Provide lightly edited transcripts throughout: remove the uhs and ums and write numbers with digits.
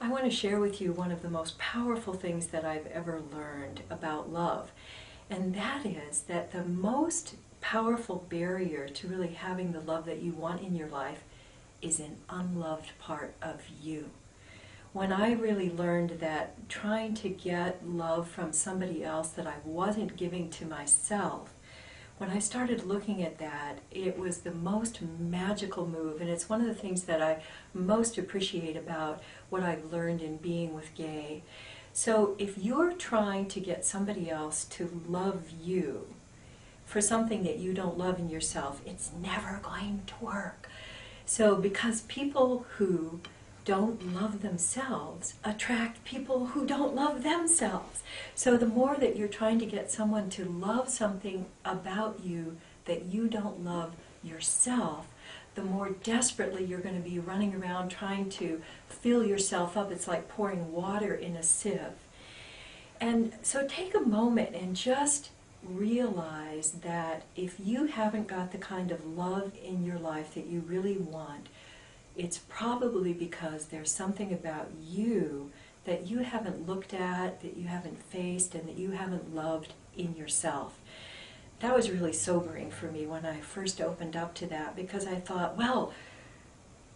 I want to share with you one of the most powerful things that I've ever learned about love. And that is that the most powerful barrier to really having the love that you want in your life is an unloved part of you. When I really learned that trying to get love from somebody else that I wasn't giving to myself, when I started looking at that, it was the most magical move, and it's one of the things that I most appreciate about what I've learned in being with Gay. So if you're trying to get somebody else to love you for something that you don't love in yourself, it's never going to work. So because people who don't love themselves attract people who don't love themselves. So the more that you're trying to get someone to love something about you that you don't love yourself, the more desperately you're going to be running around trying to fill yourself up. It's like pouring water in a sieve. And so take a moment and just realize that if you haven't got the kind of love in your life that you really want, it's probably because there's something about you that you haven't looked at, that you haven't faced, and that you haven't loved in yourself. That was really sobering for me when I first opened up to that, because I thought, well,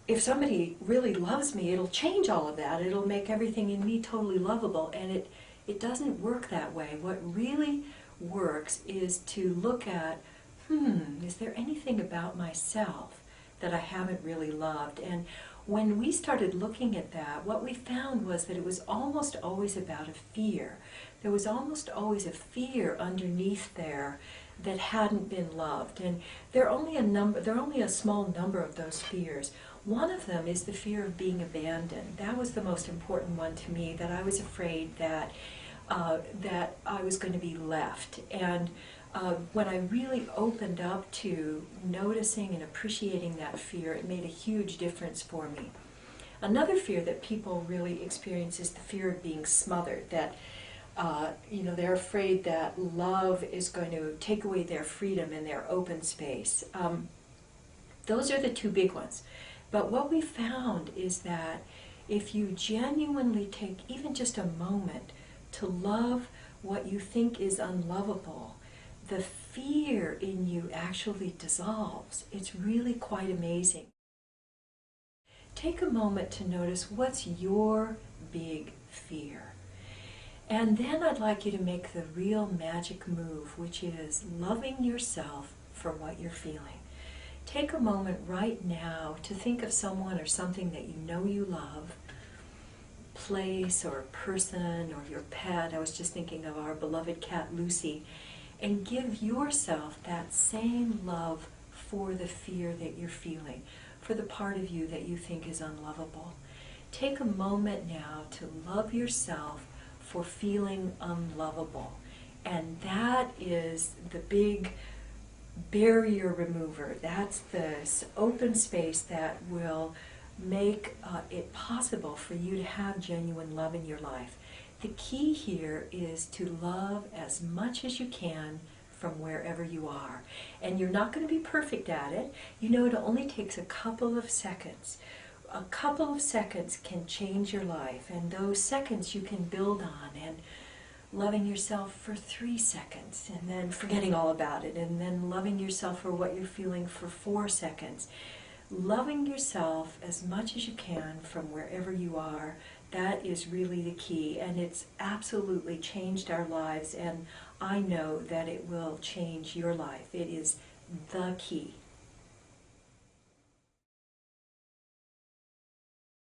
if somebody really loves me, it'll change all of that. It'll make everything in me totally lovable, and it doesn't work that way. What really works is to look at, is there anything about myself that I haven't really loved? And when we started looking at that, what we found was that it was almost always about a fear. There was almost always a fear underneath there that hadn't been loved. And there are only a small number of those fears. One of them is the fear of being abandoned. That was the most important one to me, that I was afraid that I was going to be left. And when I really opened up to noticing and appreciating that fear, it made a huge difference for me. Another fear that people really experience is the fear of being smothered, that they're afraid that love is going to take away their freedom and their open space. Those are the two big ones. But what we found is that if you genuinely take even just a moment to love what you think is unlovable, the fear in you actually dissolves. It's really quite amazing. Take a moment to notice what's your big fear. And then I'd like you to make the real magic move, which is loving yourself for what you're feeling. Take a moment right now to think of someone or something that you know you love, place or a person or your pet. I was just thinking of our beloved cat Lucy. And give yourself that same love for the fear that you're feeling, for the part of you that you think is unlovable. Take a moment now to love yourself for feeling unlovable. And that is the big barrier remover. That's this open space that will make it possible for you to have genuine love in your life. The key here is to love as much as you can from wherever you are. And you're not going to be perfect at it. You know, it only takes a couple of seconds. A couple of seconds can change your life, and those seconds you can build on, and loving yourself for 3 seconds, and then forgetting all about it, and then loving yourself for what you're feeling for 4 seconds. Loving yourself as much as you can from wherever you are, that is really the key, and it's absolutely changed our lives, and I know that it will change your life. It is the key.